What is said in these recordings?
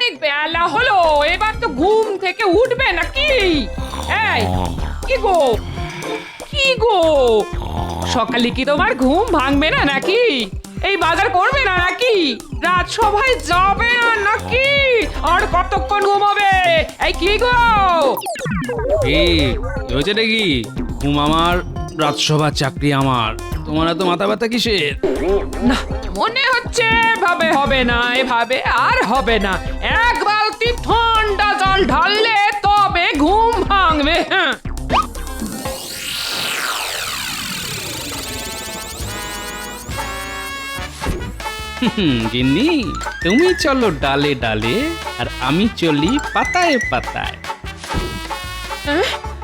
অনেক বেলা হলো, এবার তো ঘুম থেকে উঠবে নাকি? এই কি গো, কি গো, সকালে কি তোমার ঘুম ভাঙবে না নাকি? এই বাজার করবে না নাকি? রাজসভায় যাবে না নাকি? আর কতক্ষণ ঘুমাবে? এই কি গো? হয়েছে নাকি? ঘুম আমার, রাজসভার চাকরি আমার। তোমার এত মাথা ব্যথা কিসের? না, মনে হচ্ছে এভাবে হবে না, এভাবে আর হবে না। এক বালতি ঠান্ডা জল ঢাললে তবে ঘুম ভাঙবে। হ্যাঁ, গিন্নি, তুমি চলো ডালে ডালে, আর আমি চলি পাতায় পাতায়।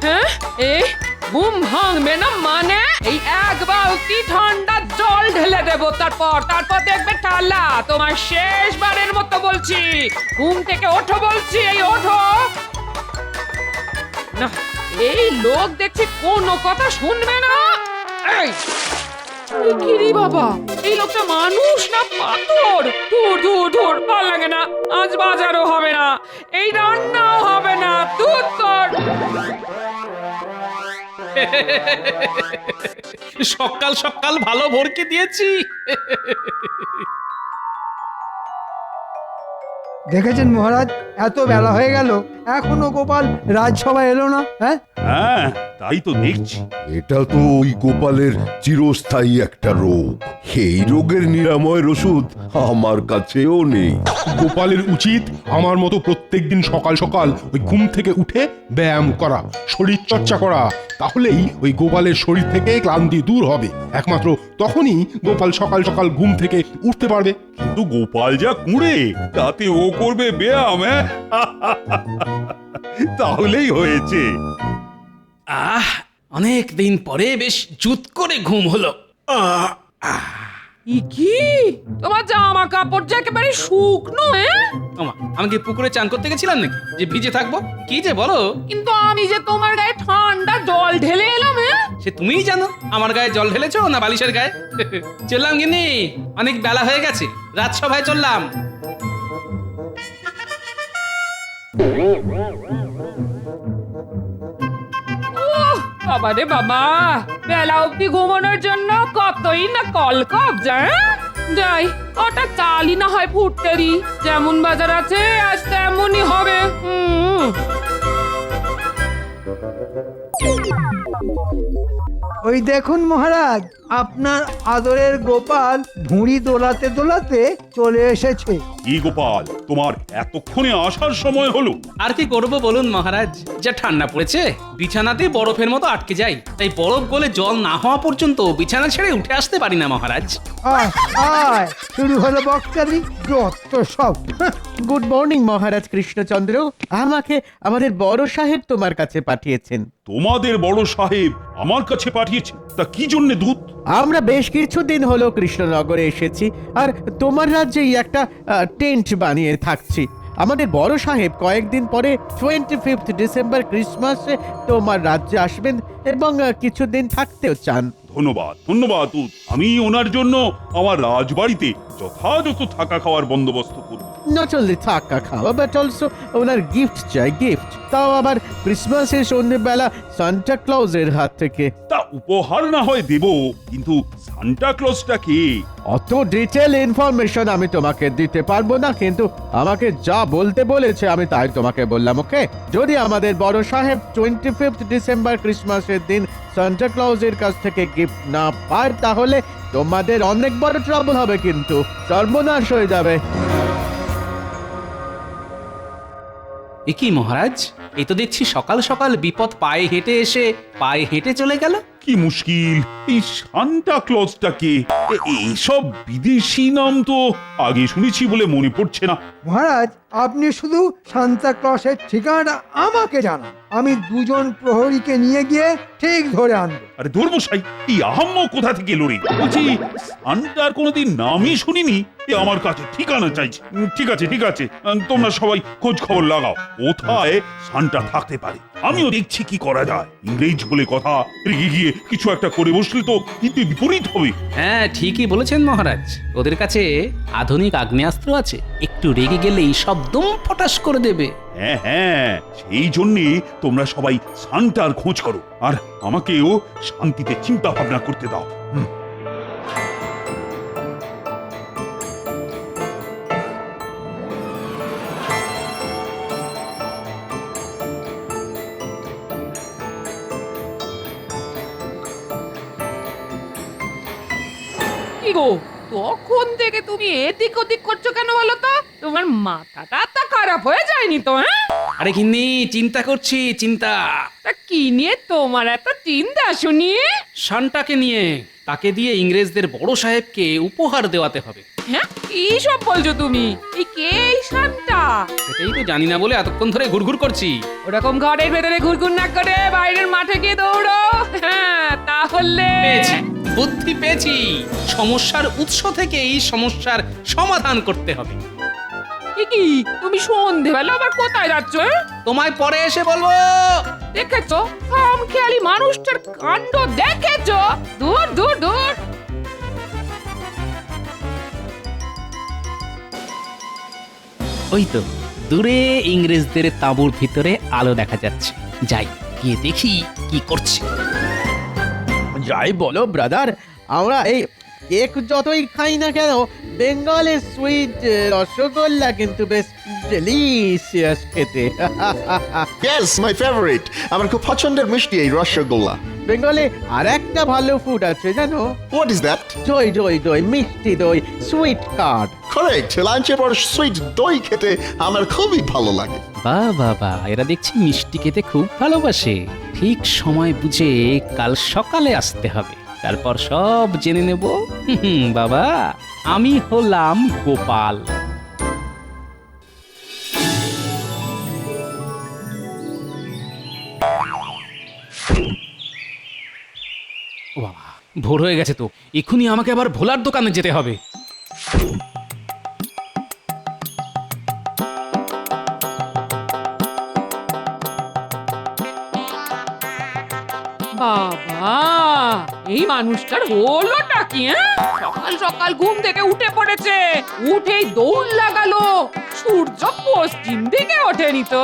হ্যাঁ, এই ঘুম ভাঙবে না মানে? এই এক বালতি ঠান্ডা জল ঢেলে দেবো, তারপর দেখবে ঠাল্লা। তোমার শেষবারের মতো বলছি, ঘুম থেকে ওঠো বলছি, এই ওঠো না। এই লোক দেখছি কোনো কথা শুনবে না। এই কি রে বাবা, এই লোকটা মানুষ না পাথর? ধুর ধুর ধুর, ভাল লাগে না। আজ বাজারও হবে না, এই রান্নাও হবে না। ধুর তোর। সকাল সকাল ভালো ভরকে দিয়েছি। দেখেছেন মহারাজ, এত বেলা হয়ে গেল এখনো গোপাল রাজসভায় এলো না। হ্যাঁ, হ্যাঁ, তাই তো দেখছি। এটা তো ওই গোপালের চিরস্থায়ী একটা রোগ। এই রোগের নিরাময়ের ওষুধ আমার কাছেও নেই। গোপালের উচিত আমার মতো প্রত্যেকদিন সকাল সকাল ওই ঘুম থেকে উঠে ব্যায়াম করা, শরীর চর্চা করা। তাহলেই ওই গোপালের শরীর থেকে ক্লান্তি দূর হবে। একমাত্র তখনই গোপাল সকাল সকাল ঘুম থেকে উঠতে পারবে। কিন্তু গোপাল যা কুঁড়ে, তাতে ও করবে ব্যায়াম? হ্যাঁ? তাহলেই হয়েছে। অনেক দিন পরে বেশ জুত করে ঘুম হলো। কি তোমার জামা কাপড় যে একেবারে শুকনো? আমি কি পুকুরে চান করতে গেছিলাম নাকি যে ভিজে থাকবো? কি যে বলো! কিন্তু আমি যে তোমার গায়ে ঠান্ডা জল ঢেলে এলাম। সে তুমিই জানো আমার গায়ে জল ঢেলেছো না বালিশের গায়ে। চললাম গিন্নি, অনেক বেলা হয়ে গেছে, রাজসভায় চললাম। বাবা রে বাবা, বেলা অব্দি ঘুমানোর জন্য কতই না কলকব যায়। যাই, ওটা চালই না হয় ফুটতে দি। যেমন বাজার আছে আজ তেমনই হবে। ওই দেখুন মহারাজ, আপনার আদরের গোপাল ভুঁড়ি দোলাতে দোলাতে চলে এসেছে। কি গোপাল, তোমার এতক্ষণে আসার সময় হলো? আর কি করবো বলুন মহারাজ, যা ঠান্ডা পড়েছে বিছানাতে বরফের মতো আটকে যাই। তাই বরফ গলে জল না হওয়া পর্যন্ত বিছানা ছেড়ে উঠে আসতে পারি না মহারাজ। আয় আয়, শুরু হলো বকচারি, যত সব। গুড মর্নিং মহারাজ কৃষ্ণচন্দ্র। আমাকে আমাদের বড় সাহেব তোমার কাছে পাঠিয়েছেন। তোমাদের বড় সাহেব আমার কাছে পাঠিয়েছে? তা কি জন্য দূত? আমরা বেশ কিছুদিন হলো কৃষ্ণনগরে এসেছি, আর তোমার রাজ্যেই একটা টেন্ট বানিয়ে থাকছি। আমাদের বড় সাহেব কয়েকদিন পরে 25 ডিসেম্বর ক্রিসমাসে তোমার রাজ্যে আসবেন এবং কিছুদিন থাকতেও চান। ধন্যবাদ ধন্যবাদ দূত। আমি ওনার জন্য আমার রাজবাড়িতে যথাযথ থাকা খাওয়ার বন্দোবস্ত করব। নট অনলি থাকা খাওয়া, বাট অলসো ওনার গিফট চাই, গিফট। তাও আবার ক্রিসমাসের সন্ধ্যেবেলা সান্টা ক্লজের হাত থেকে। তা উপহার না হয় দেব, কিন্তু সান্টা ক্লজটা কে? অত ডিটেল ইনফরমেশন আমি তোমাকে দিতে পারবো না, কিন্তু আমাকে যা বলতে বলেছে আমি তাই তোমাকে বললাম। ওকে, যদি আমাদের বড় সাহেব 25 ডিসেম্বর ক্রিসমাসের দিন সান্টা ক্লজের কাছ থেকে গিফট না পায়, তাহলে তোমাদের অনেক বড় ট্রাবল হবে, কিন্তু সর্বনাশ হয়ে যাবে। এ কি মহারাজ, এই তো দেখছি সকাল সকাল বিপদ পায়ে হেঁটে এসে পায়ে হেঁটে চলে গেল। কি মুশকিল, এই সান্টা ক্লজটা কে? এইসব বিদেশি নাম তো আগে শুনেছি বলে মনে পড়ছে না। মহারাজ, আপনি শুধু সান্তা ক্লসের ঠিকানাটা আমাকে জানান, আমি দুজন প্রহরীকে নিয়ে গিয়ে ঠিক ধরে আনবো। আরে ধর্মশাই, এই আহাম্ম কোথা থেকে লড়ে? বলছি সান্টার কোনোদিন নামই শুনিনি, এ আমার কাছে ঠিকানা চাইছে। ঠিক আছে ঠিক আছে, তোমরা সবাই খোঁজ খবর লাগাও কোথায় সান্টা থাকতে পারে। আমিও দেখছি কি করা যায়। ইংরেজ বলে কথা, রেগে গিয়ে কিছু একটা করে বসলে তো কিন্তু বিপরীত হবে। হ্যাঁ ঠিকই বলেছেন মহারাজ, ওদের কাছে আধুনিক আগ্নেয়াস্ত্র আছে, একটু রেগে গেলেই সব দম ফটাস করে দেবে। হ্যাঁ হ্যাঁ, সেই জন্যে তোমরা সবাই সান্টার খোঁজ করো, আর আমাকেও শান্তিতে চিন্তা ভাবনা করতে দাও। কি গো, তখন থেকে তুমি এদিক ওদিক করছো কেন বলো তো? তোমার মাথাটা তো খারাপ হয়ে যায়নি তো? হ্যাঁ, আরে গিন্নি, চিন্তা করছি, চিন্তা তা কি নিয়ে তোমার এত চিন্তা শুনি? শানটাকে নিয়ে। তাকে দিয়ে ইংরেজদের বড় সাহেবকে উপহার দেওয়াতে হবে। হ্যাঁ, কি সব বলছো তুমি? এই কে এই শানটা? সেটাই তো জানি না বলে এতক্ষণ ধরে ঘুরঘুর করছি। ওরকম ঘরের ভেতরে ঘুরঘুর না করে বাইরের মাঠে গিয়ে দৌড়ো। হ্যাঁ, তাহলে পেয়েছি, বুদ্ধি পেয়েছি। সমস্যার উৎস থেকেই সমস্যার সমাধান করতে হবে। কি তুমি সন্ধেবেলা আবার কোথায় যাচ্ছ? তোমায় পরে এসে বলবো। দেখেছো খেয়ালি মানুষটার কাণ্ড? দেখেছো? দূর দূর দূর। ওই তো দূরে ইংরেজদের তাঁবুর ভিতরে আলো দেখা যাচ্ছে, যাই গিয়ে দেখি কি করছে। যাই বলো ব্রাদার, আমরা এই কেক যতই খাই না কেন, বেঙ্গলের সুইট রসগোল্লা কিন্তু বেশ ডেলিশিয়াস খেতে। ইয়েস মাই ফেভারিট, আমার খুব পছন্দের মিষ্টি এই রসগোল্লা। বেঙ্গলে আর একটা ভালো ফুড আছে জানো? What is that? দই দই দই, মিষ্টি দই, সুইট কার্ড। কারেক্ট, লাঞ্চের পর সুইট দই খেতে আমার খুবই ভালো লাগে। বাহ বাহ বাহ, এরা দেখছি মিষ্টি খেতে খুব ভালোবাসে। ঠিক সময় বুঝে কাল সকালে আসতে হবে, তারপর সব জেনে নেব। বাবা, আমি হলাম গোপাল। ও বাবা, ভোর হয়ে গেছে তো, এক্ষুনি আমাকে আবার ভোলার দোকানে যেতে হবে। বাবা, এই মানুষটার হলোটা কি? সকাল সকাল ঘুম থেকে উঠে পড়েছে, উঠেই দৌড় লাগালো। সূর্য পশ্চিম দিকে ওঠেনি তো?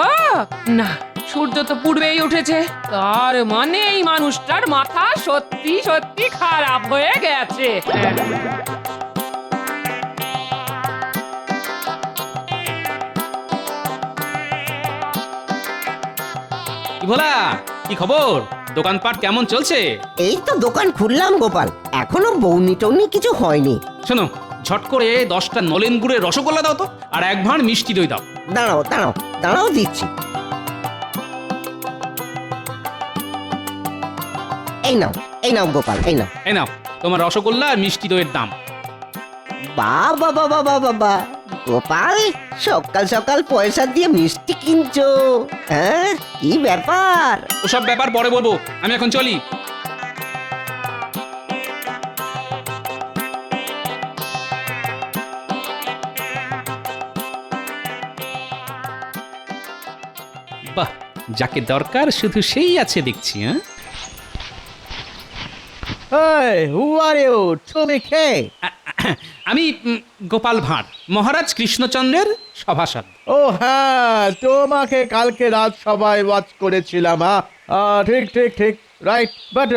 না, সূর্য তো পূর্বেই উঠেছে। তার মানে এই মানুষটার মাথা সত্যি সত্যি খারাপ হয়ে গেছে। কি ভোলা, কি খবর? দোকানপাট কেমন চলছে? এই তো দোকান খুললাম গোপাল, এখনো বৌনি টৌনি কিছু হয়নি। শোনো, ঝট করে 10টা নলেন গুড়ের রসগোল্লা দাও তো, আর এক ভাঁড় মিষ্টি দই দাও। দাঁড়াও দাঁড়াও দাঁড়াও, দিচ্ছি। এই নাও গোপাল, এই নাও। এই নাও তোমার রসগোল্লা আর মিষ্টি দইয়ের দাম। বাবা বাবা বাবা বাবা, গোপাল সকাল সকাল পয়সা দিয়ে মিষ্টি কিনছো? হ্যাঁ, কি ব্যাপার? ওসব ব্যাপার পরে বলবো, আমি এখন চলি। বাহ, যাকে দরকার শুধু সেই আছে দেখছি। হ্যাঁ, Hey, who are you? তুমি কে? আমি গোপাল ভাঁড়, মহারাজ কৃষ্ণচন্দ্রের সভাসদ। ও হ্যাঁ, তোমাকে কালকে রাত সবাই ওয়াচ করেছিলাম। ঠিক ঠিক ঠিক, রাইট। বাট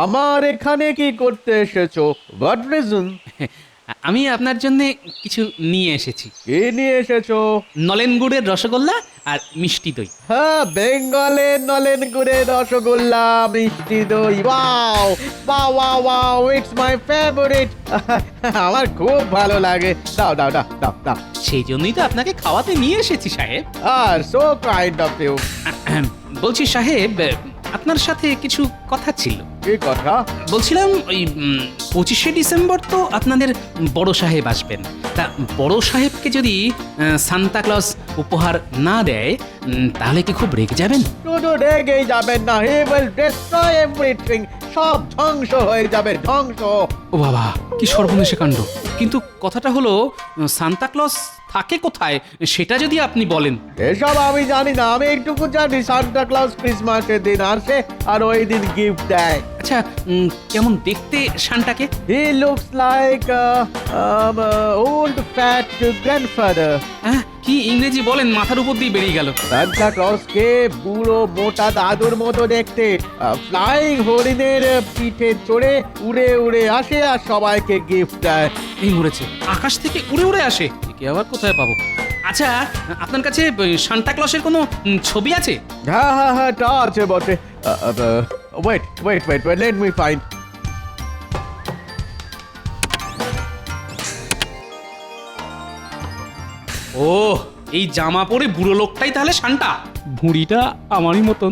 আমার এখানে কি করতে এসেছো? What reason? আমি আপনার জন্য কিছু নিয়ে এসেছি। কি নিয়ে এসেছো? নলেন গুড়ের রসগোল্লা আর মিষ্টি দই। হ্যাঁ, বেঙ্গলের নলেন গুড়ের রসগোল্লা, মিষ্টি দই। Wow wow wow wow, it's my favourite. আমার খুব ভালো লাগে। দাও দাও দাও দাও দাও। সেই জন্যই তো আপনাকে খাওয়াতে নিয়ে এসেছি সাহেব। আর সো কাইন্ড অফ ইউ। বলছি সাহেব, আপনার সাথে কিছু কথা ছিল। কি কথা? বলছিলাম ওই 25শে ডিসেম্বর তো আপনাদের বড় সাহেব আসবেন, তা বড় সাহেবকে যদি সান্তা ক্লজ উপহার না দেয় তাহলে কি খুব রেগে যাবেন? শুধু রেগেই যাবেন না, হি উইল ডিস্ট্রয় এভরিথিং। সব ধ্বংস হয়ে যাবে, ধ্বংস। ও বাবা, কি সর্বনেশে কাণ্ড। কিন্তু কথাটা হলো সান্তা ক্লজ থাকে কোথায় সেটা যদি আপনি বলেন। এসব আমি জানি না, আমি একটুকু জানি সান্টা ক্লজ ক্রিসমাসের দিন আসে আর ওই দিন গিফট দেয়। আচ্ছা কেমন দেখতে শানটাকে? He looks like old fat grandfather. হ্যাঁ, কি ইংরেজি বলেন, মাথার উপর দিয়ে বেরিয়ে গেল। সান্টা ক্লজকে বুড়ো মোটা দাদুর মতো দেখতে, ফ্লাইং হরিণের পিঠে চড়ে উড়ে উড়ে আসে আর সবাইকে গিফট দেয়। এই মরেছে, আকাশ থেকে উড়ে উড়ে আসে, একে আবার কোথায় পাবো? আচ্ছা, আপনার কাছে সান্টা ক্লসের কোনো ছবি আছে? হ্যাঁ হ্যাঁ হ্যাঁ, তা আছে বটে। Wait wait wait wait, let me find. ও, এই জামা পরে বুড়ো লোকটাই তাহলে সান্টা, ভুঁড়িটা আমারই মতন।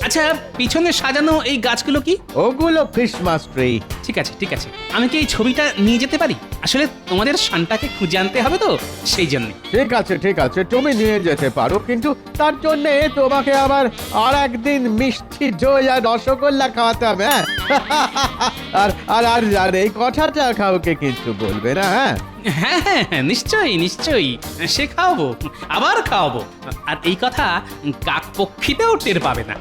আচ্ছা, পিছনে সাজানো এই গাছগুলো কি? ওগুলো ক্রিসমাস ট্রি। ঠিক আছে ঠিক আছে, আমি কি এই ছবিটা নিয়ে যেতে পারি? আসলে তোমাদের সান্টাকে খুঁজে আনতে হবে তো, সেই জন্য। ঠিক আছে, তুমি নিয়ে যেতে পারো, কিন্তু তার জন্য তোমাকে আবার আর একদিন মিষ্টি দই আর রসগোল্লা খাওয়াতে হবে। হ্যাঁ? আর আর আর আর এই কথাটা কাউকে কিন্তু বলবে না। হ্যাঁ হ্যাঁ হ্যাঁ হ্যাঁ, নিশ্চয়ই নিশ্চয়ই, সে খাওয়াবো, আবার খাওয়াবো। আর এই কথা কাকপক্ষীতেও টের পাবে না।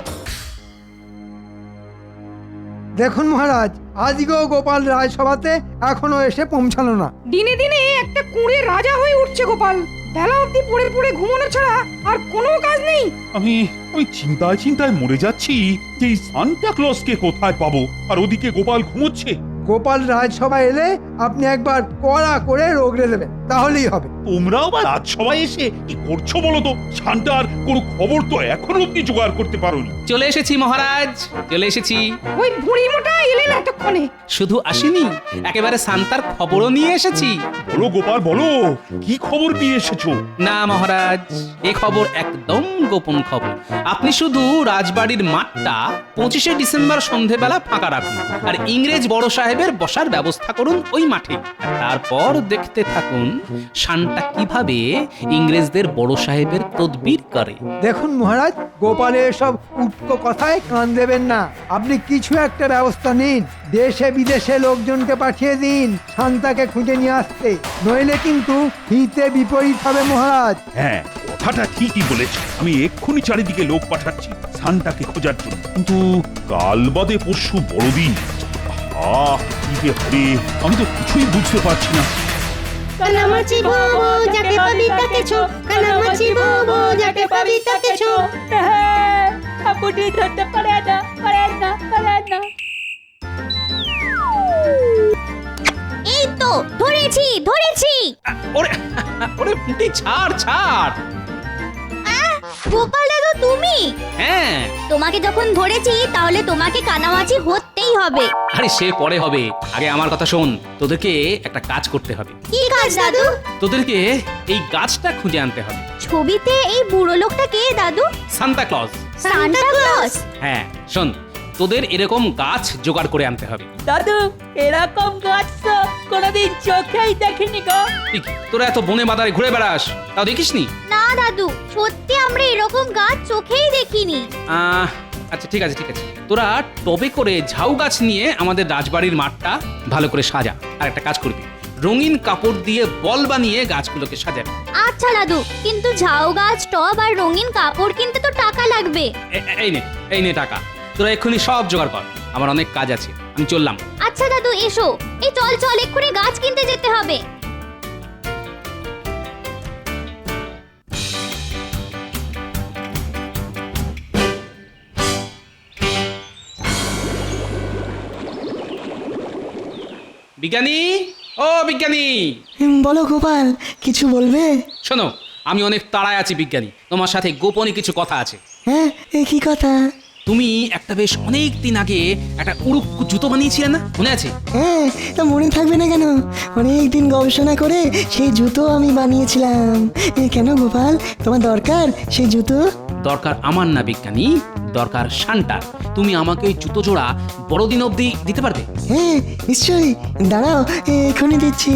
দেখুন মহারাজ, আজকেও গোপাল রাজসভাতে এখনো এসে পৌঁছালো না। দিনে দিনে একটা কুঁড়ে রাজা হয়ে উঠছে গোপাল। বেলা অবধি পড়ে পড়ে ঘুমানো ছাড়া আর কোনো কাজ নেই। আমি ওই চিন্তায় চিন্তায় মরে যাচ্ছি যে এই সান্টা ক্লজকে কোথায় পাবো, আর ওদিকে গোপাল ঘুমোচ্ছে। গোপাল রাজসভায় এলে আপনি একবার কড়া করে রগড়ে দেবেন, তাহলেই হবে। তোমরাও বা রাজসভায় এসে কি করছো বলো তো? সান্টার কোনো খবর তো এখনো অব্দি জোগাড় করতে পারোনি। চলে এসেছি মহারাজ, চলে এসেছি। ওই বুড়ি মোটা এলেন এতক্ষণে। শুধু আসেনি, একেবারে সান্তার খবরও নিয়ে এসেছি। বলো গোপাল বলো, কি খবর নিয়ে এসেছো? না মহারাজ, এ খবর একদম গোপন খবর। আপনি শুধু রাজবাড়ির মাঠটা 25শে ডিসেম্বর সন্ধেবেলা ফাঁকা রাখুন, আর ইংরেজ বড় সাহেবের বসার ব্যবস্থা করুন ওই মাঠে। আর তারপর দেখতে থাকুন সান্টা কিভাবে ইংরেজদের বড় সাহেবের তদবির করে। দেখুন মহারাজ, গোপালের সব উটকো কথায় কান দেবেন না। আপনি কিছু একটা ব্যবস্থা নিন, দেশে বিদেশে লোকজনকে পাঠিয়ে দিন শান্তাকে খুঁজে নিয়ে আসতে, নইলে কিন্তু হিতে বিপরীত হবে মহারাজ। হ্যাঁ, কথাটা ঠিকই বলেছ। আমি এক্ষুনি চারিদিকে লোক পাঠাচ্ছি সান্টাকে খোঁজার জন্য। কিন্তু কাল বাদে পরশু বড়দিন। কি যে হবে আমি তো কিছুই বুঝতে পারছি না। কানামাছি বাবু যাকে পাবি তাকে ছো, কানামাছি বাবু যাকে পাবি তাকে ছো। আপনি ধরতে পারে না। এই তো ধরেছি। ওরে ওরে পুটি, ছাড় ছাড়। গোপাল দাদু তুমি? হ্যাঁ, তোমাকে যখন ধরেছি তাহলে তোমাকে কানামাছি হতেই হবে। আরে সে পরে হবে, আগে আমার কথা শোন। তোদেরকে একটা কাজ করতে হবে। কি কাজ দাদু? তোদেরকে এই গাছটা খুঁজে আনতে হবে। ছবিতে এই বুড়ো লোকটা কে দাদু? Santa Claus. Santa Claus? হ্যাঁ শোন, তোদের এরকম গাছ জোগাড় করে আনতে হবে। দাদু, এরকম গাছ তো কোনোদিন চোখেই দেখিনি গো। তোরা এত বনে বাদারে ঘুরে বেড়াস, তাও দেখিসনি? না দাদু, সত্যি আমরা এরকম গাছ চোখেই দেখিনি। আচ্ছা ঠিক আছে ঠিক আছে, তোরা টবে করে ঝাউ গাছ নিয়ে আমাদের রাজবাড়ির মাঠটা ভালো করে সাজা। আর একটা কাজ করবি, রঙিন কাপড় দিয়ে বল বানিয়ে গাছগুলোকে সাজাবি। আচ্ছা দাদু, কিন্তু ঝাউ গাছ, টব আর রঙিন কাপড় কিনতে তো টাকা লাগবে। এই নে টাকা, তোরা এক্ষুনি সব জোগাড় কর, আমার অনেক কাজ আছে, আমি চললাম। আচ্ছা দাদু এসো, এই চল এক্ষুনি গাছ কিনতে যেতে হবে। বিজ্ঞানী, ও বিজ্ঞানী। বলো গোপাল, কিছু বলবে? শোনো, আমি অনেক তাড়ায় আছি বিজ্ঞানী, তোমার সাথে গোপনে কিছু কথা আছে। হ্যাঁ, কি কথা? তুমি একটা বেশ অনেক দিন আগে একটা উড়ুক্কু জুতো বানিয়েছিলে না, মনে আছে? হ্যাঁ, তা মনে থাকবে না কেন? অনেক দিন গবেষণা করে সেই জুতো আমি বানিয়েছিলাম। কেন গোপাল, তোমার দরকার সেই জুতো? দরকার আমার না বিজ্ঞানী, দরকার সান্টার। তুমি আমাকে ওই জুতো জোড়া বড়দিন অবধি দিতে পারবে? হ্যাঁ নিশ্চয়ই, দাঁড়াও এখনই দিচ্ছি।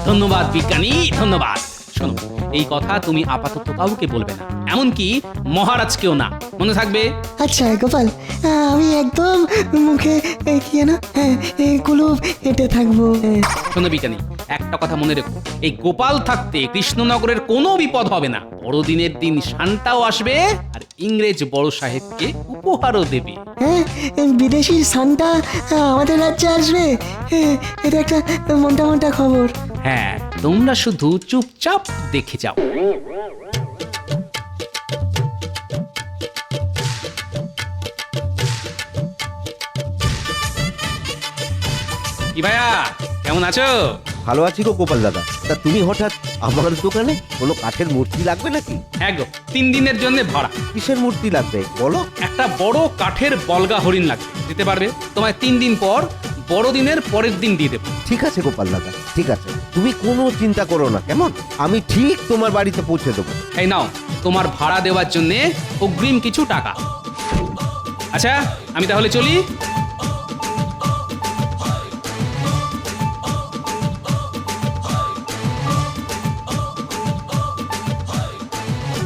ধন্যবাদ বিজ্ঞানী, ধন্যবাদ। শোনো, এই কথা তুমি আপাতত কাউকে বলবে না, এমনকি মহারাজকেও না, মনে থাকবে? আচ্ছা গোপাল, আমি একদম মুখে কি যেন কুলুপ হেঁটে থাকবো। শোনো বিজ্ঞানী, একটা কথা মনে রেখো, এই গোপাল থাকতে কৃষ্ণনগরের কোনো বিপদ হবে না। বড়দিনের দিন শান্তাও আসবে আর ইংরেজ বড় সাহেবকে উপহারও দেবে। হ্যাঁ, বিদেশি সান্টা আমাদের রাজ্যে আসবে, এটা একটা মোটা মোটা খবর। হ্যাঁ, তোমরা শুধু চুপচাপ দেখে যাও। কি ভাইয়া, কেমন আছো? ভালো আছি গো গোপাল দাদা। তা তুমি হঠাৎ আমার দোকানে? কোনো কাঠের মূর্তি লাগবে নাকি? হ্যাঁ গো, 3 দিনের জন্য ভাড়া। কিসের মূর্তি লাগবে বলো? একটা বড় কাঠের বলগা হরিণ লাগবে, দিতে পারবে? তোমায় 3 দিন পর বড়দিনের পরের দিন দিয়ে দেবো। ঠিক আছে গোপাল দাদা, ঠিক আছে, তুমি কোনো চিন্তা করো না, কেমন? আমি ঠিক তোমার বাড়িতে পৌঁছে দেবো। এই নাও তোমার ভাড়া দেওয়ার জন্য অগ্রিম কিছু টাকা। আচ্ছা, আমি তাহলে চলি।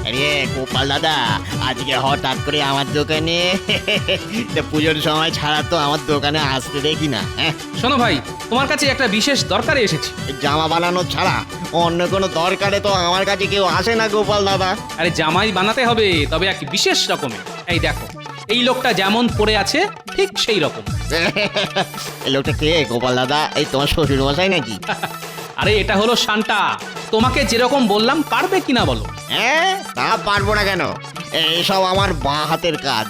আরে গোপাল দাদা, আজকে হঠাৎ করে আমার দোকানে পুজোর সময় ছাড়া তো আমার দোকানে আসতে দেখি না। শোনো ভাই, তোমার কাছে একটা বিশেষ দরকারে এসেছি। জামা বানানো ছাড়া অন্য কোনো দরকারে তো আমার কাছে কেউ আসে না গোপাল দাদা। আরে জামাই বানাতে হবে, তবে এক বিশেষ রকমের। এই দেখো, এই লোকটা যেমন পড়ে আছে ঠিক সেই রকম। এই লোকটা কে গোপাল দাদা? এই তোমার শ্বশুর মশাই নাকি? আরে এটা হলো শান্তা। তোমাকে যেরকম বললাম, পারবে কিনা বলো? হ্যাঁ, তা পারবো না কেন, এইসব আমার বাঁ হাতের কাজ।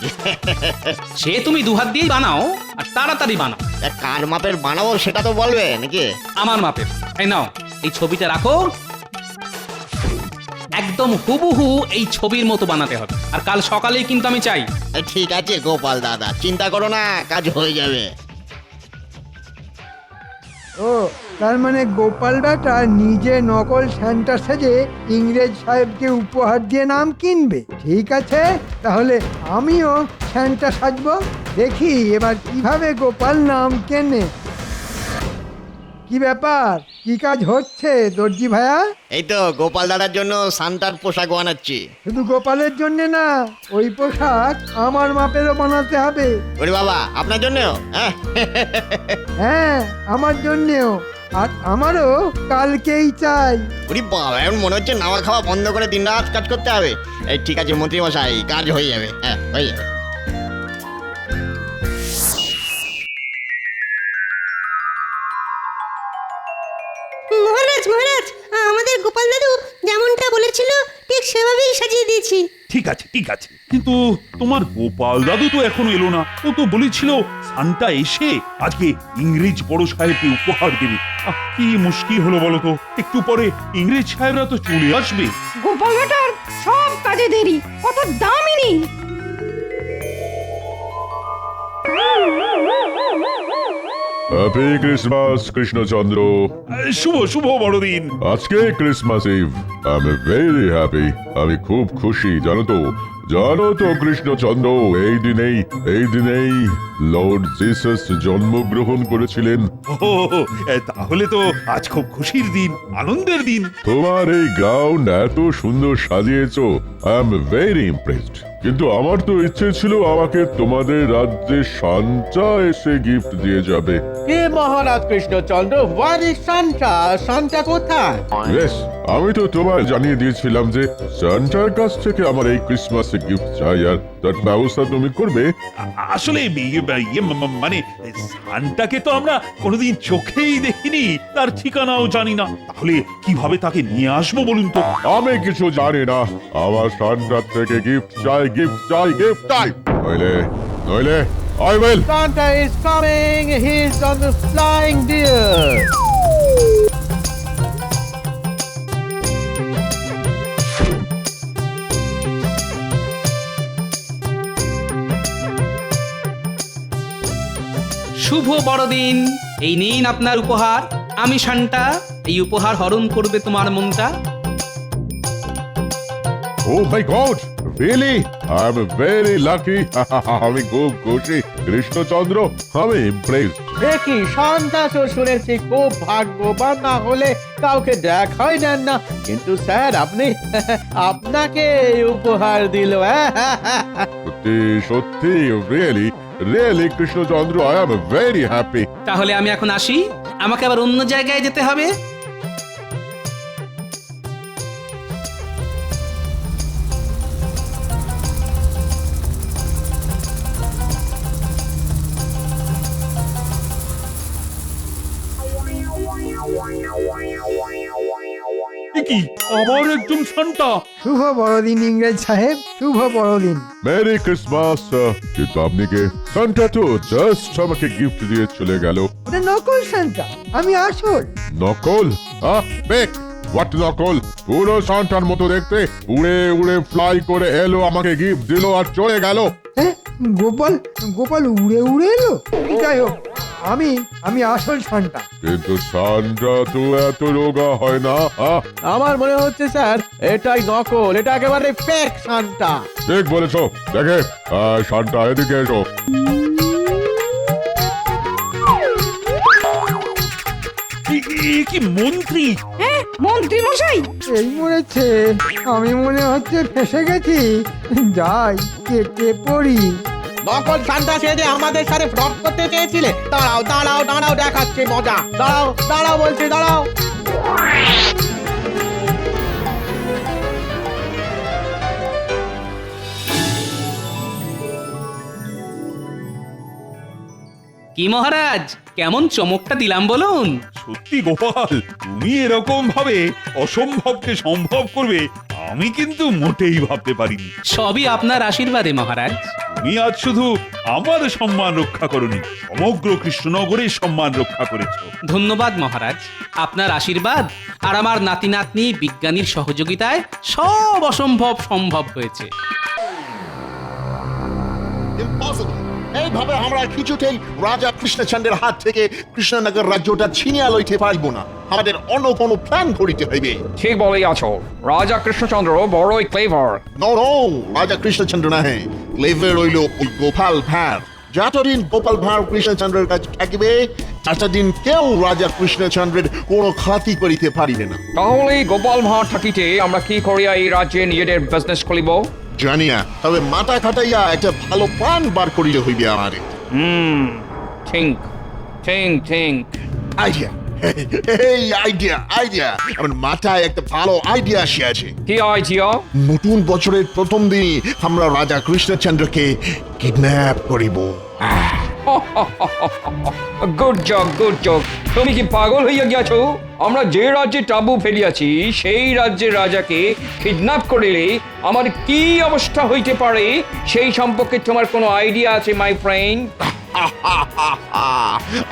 সে তুমি 2 হাত দিয়েই বানাও, আর তাড়াতাড়ি বানাও। কার মাপের বানাবো সেটা তো বলবে নাকি? আমার মাপের। এই নাও, এই ছবিটা রাখো। একদম হুবহু এই ছবির মতো বানাতে হবে, আর কাল সকালেই কিন্তু আমি চাই। ঠিক আছে গোপাল দাদা, চিন্তা করো না, কাজ হয়ে যাবে। ও, তার মানে গোপাল বেটা নিজে নকল স্যান্টা সেজে ইংরেজ সাহেবকে উপহার দিয়ে নাম কিনবে। ঠিক আছে, তাহলে আমিও স্যান্টা সাজবো। দেখি এবার কিভাবে গোপাল নাম কেনে। কি ব্যাপার, কি কাজ হচ্ছে দর্জি ভাইয়া? এই তো গোপাল দাদার জন্য সান্তার পোশাক বানাচ্ছি। শুধু গোপালের জন্য না, ওই পোশাক আমার মাপেরও বানাতে হবে। ওরে বাবা, আপনার জন্যও? হ্যাঁ, আমার জন্যেও, আর আমারও কালকেই চাই। ওরে বাবা, এখন মনে হচ্ছে নাওয়া খাওয়া বন্ধ করে দিন রাত কাজ করতে হবে। এই ঠিক আছে মন্ত্রী মশাই, কাজ হয়ে যাবে। হ্যাঁ, হয়ে যাবে। মহারাজ মহারাজ, আমাদের গোপাল দাদু যেমনটা বলেছিল ঠিক সেভাবেই সাজিয়ে দিয়েছি। ঠিক আছে, ঠিক আছে, কিন্তু তোমার গোপাল দাদু তো এখনো এলো না। ও তো বলেছিল সান্টা এসে আজকে ইংরেজ বড় সাহেবকে উপহার দেবে। কি মুশকিল হলো বলো তো, একটু পরে ইংরেজ সাহেবরা তো চলে আসবে। গোপাল বেটার সব কাজে দেরি, কত দামই নেই। Happy Christmas Krishnachandra. শুভ শুভ বড়দিন। আজকে Christmas eve. I am very happy. আমি খুব খুশি, জানো তো কৃষ্ণচন্দ্র, এই দিনেই লর্ড জিসাস জন্মগ্রহণ করেছিলেন। তাহলে তো আজ খুব খুশির দিন, আনন্দের দিন। তোমার এই গাউন এত সুন্দর সাজিয়েছো, আই এম ভেরি ইমপ্রেসড। কিন্তু আমার তো ইচ্ছে ছিল আমাকে তোমাদের রাজ্যে সান্টা এসে গিফট দিয়ে যাবে। কে মহারাজ Krishnachandra? Where is Santa? Santa কোথায়? বেশ, আমি তো তোমায় জানিয়ে দিয়েছিলাম যে সান্টার কাছ থেকে আমার এই ক্রিসমাসে গিফট চাই, আর তার ব্যবস্থা তুমি করবে। আসলে মানে সান্টাকে তো আমরা কোনোদিন চোখেই দেখিনি, তার ঠিকানাও জানি না। তাহলে কিভাবে তাকে নিয়ে আসবো বলুন তো? আমি কিছু জানি না, আমার সান্টার থেকে গিফট চাই। নইলে I will. Santa is coming. He's on the flying deer. শুভ বড়দিন। এই নিন আপনার উপহার। আমি শান্তা, এই উপহার হরণ করবে তোমার মনটা। Oh my God! Really I am very lucky. আমি খুব খুশি কৃষ্ণচন্দ্র, আমি ইমপ্রেসড। দেখি শান্তা তো শুনেছি খুব ভাগ্যবান, না হলে কাউকে দেখাই দেন না। কিন্তু স্যার আপনি আপনাকে উপহার দিল। সত্যি সত্যি really really Krishnachandra, I am very happy. তাহলে আমি এখন আসি, আমাকে আবার অন্য জায়গায় যেতে হবে। কি আবার একজন সান্টা? শুভ বড়দিন ইংরেজ সাহেব, শুভ বড়দিন। Merry Christmas. কিন্তু আপনি কে? সান্টা তো জাস্ট আমাকে গিফট দিয়ে চলে গেল। ওটা নকল সান্তা, আমি আসল। নকল? বেক হোয়াট নকল? পুরো সান্টার মতো দেখতে, উড়ে উড়ে ফ্লাই করে এলো, আমাকে গিফট দিল আর চলে গেল। হ্যাঁ, গোপাল গোপাল উড়ে উড়ে এলো। যাই হোক, আমি আসল সান্তা। কিন্তু সান্টা তো এত রোগা হয় না। আমার মনে হচ্ছে স্যার এটাই নকল, এটা একেবারে ফেক সান্টা। ঠিক বলেছো। দেখে সান্টা এদিকে এসো। কি মন্ত্রী? মন্ত্রী মশাই, এই মরেছে, আমি মনে হচ্ছে ফেসে গেছি। যাই, কেটে পড়ি। নকল সান্টা সেজে আমাদের সাথে ফ্রড করতে চেয়েছিলে? দাঁড়াও দাঁড়াও দাঁড়াও, দেখাচ্ছে মজা। দাঁড়াও দাঁড়াও বলছি, দাঁড়াও। কি মহারাজ, কেমন চমকটা দিলাম বলুন? সত্যি গোপাল, তুমি এরকম ভাবে অসম্ভবকে সম্ভব করবে আমি কিন্তু মোটেই ভাবতে পারিনি। সবই আপনার আশীর্বাদে মহারাজ। তুমি আজ শুধু আমার সম্মান রক্ষা করনি, সমগ্র কৃষ্ণনগরের সম্মান রক্ষা করেছো। ধন্যবাদ মহারাজ, আপনার আশীর্বাদ আর আমার নাতি নাতনি বিজ্ঞানীর সহযোগিতায় সব অসম্ভব সম্ভব হয়েছে। Impossible! এইভাবে আমরা কিছুতেই রাজা কৃষ্ণচন্দ্রের হাত থেকে কৃষ্ণনগর রাজ্যটা ছিনিয়ে লইতে পারবো না। আমাদের অন্য কোনো প্ল্যান করিতে হইবে। ঠিক বলেই আছো, রাজা কৃষ্ণচন্দ্র বড়ই ক্লেভার। নো রাজা কৃষ্ণচন্দ্র নাহে, ক্লেভার হইল ওই গোপাল ভাঁড়। যতদিন গোপাল ভাঁড় কৃষ্ণচন্দ্রের কাছে থাকিবে, ততদিন কেউ রাজা কৃষ্ণচন্দ্রের কোনো ক্ষতি করিতে পারিবে না। তাহলে গোপাল ভাঁড় থাকিতে আমরা কি করিয়া এই রাজ্যে নিজেদের বিজনেস খুলিব? জানি না, তবে মাথা খাটাইয়া একটা ভালো প্ল্যান বার করিতে হইবে আমারে। থিঙ্ক থিঙ্ক থিঙ্ক আইডিয়া, এই আইডিয়া আমার মাথায় একটা ভালো আইডিয়া আসিয়াছে। কি আইডিয়া? নতুন বছরের প্রথম দিনই আমরা রাজা কৃষ্ণচন্দ্রকে কিডন্যাপ করিব। Good job, good job. তুমি কি পাগল হইয়া গিয়াছো? আমরা যে রাজ্যে টাবু ফেলিয়াছি সেই রাজ্যের রাজাকে কিডন্যাপ করিলে আমার কি অবস্থা হইতে পারে সেই সম্পর্কে তোমার কোনো আইডিয়া আছে মাই ফ্রেন্ড?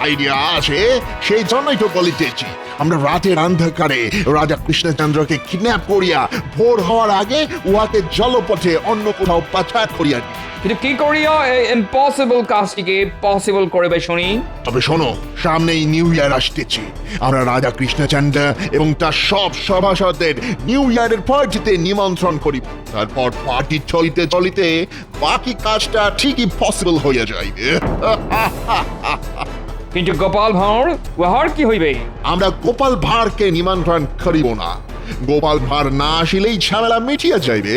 আইডিয়া আছে, সেই জন্যই তো বলিতেছি। আমরা রাতের অন্ধকারে রাজা কৃষ্ণচন্দ্রকে কিডন্যাপ করিয়া ভোর হওয়ার আগে উহাকে জলপথে অন্য কোথাও পাচার করিয়া দিই। কিন্তু কি করিয়া এই ইম্পসিবল কাজটিকে পসিবল করবে শুনি? তবে শোনো, সামনেই নিউ ইয়ার আসতেছে। আমরা রাজা কৃষ্ণচন্দ্র এবং তার সব সভাসদদের নিউ ইয়ারের পার্টিতে নিমন্ত্রণ করি। তারপর পার্টি চলিতে চলিতে বাকি কাজটা ঠিকই পসিবল হইয়া যাইবে। কিন্তু গোপাল ভাঁড়, উহার কি হইবে? আমরা গোপাল ভাঁড়কে নিমন্ত্রণ করিব না। গোপাল ভাঁড় না আসিলেই ঝামেলা মিটিয়া যাইবে।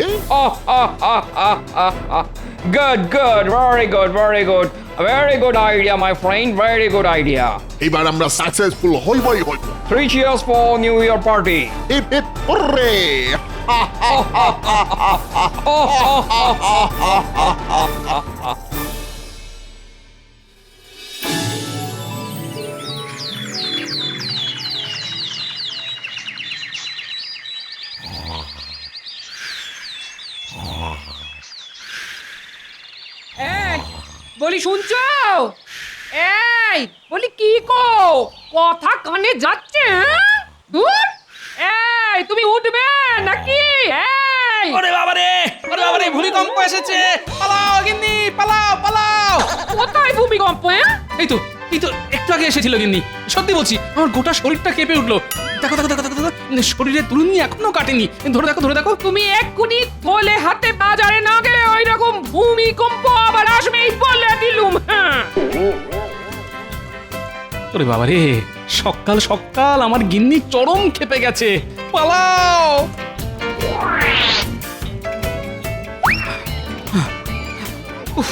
Good, good, very good, very good. A very good idea, my friend, very good idea. এবার আমরা সাকসেসফুল হইবই হইব। 3 cheers for New Year party. Hip hip hurray! বলি শুনছো? এই বলি কি কো কথা কানে যাচ্ছে? দূর, এই তুমি উঠবে নাকি? এই ওরে বাবারে, ওরে বাবারে, ভূমিকম্প এসেছে! পালাও গিন্নি, পালাও পালাও! কোথায় ভূমিকম্প? এই তো একটু আগে এসেছিল গিন্নি, সত্যি বলছি আমার গোটা শরীরটা কেঁপে উঠলো। দেখো দেখো দেখো দেখো, শরীরে তুলুনি এখনো কাটেনি। ধরে দেখো, ধরে দেখো। তুমি এক্ষুনি থলে হাতে বাজারে না গেলে ওই রকম ভূমিকম্প আবার আসবে এই বলে দিলুম। হ্যাঁ ওরে বাবা রে, সকাল সকাল আমার গিন্নি চরম খেপে গেছে। পালাও! উফ,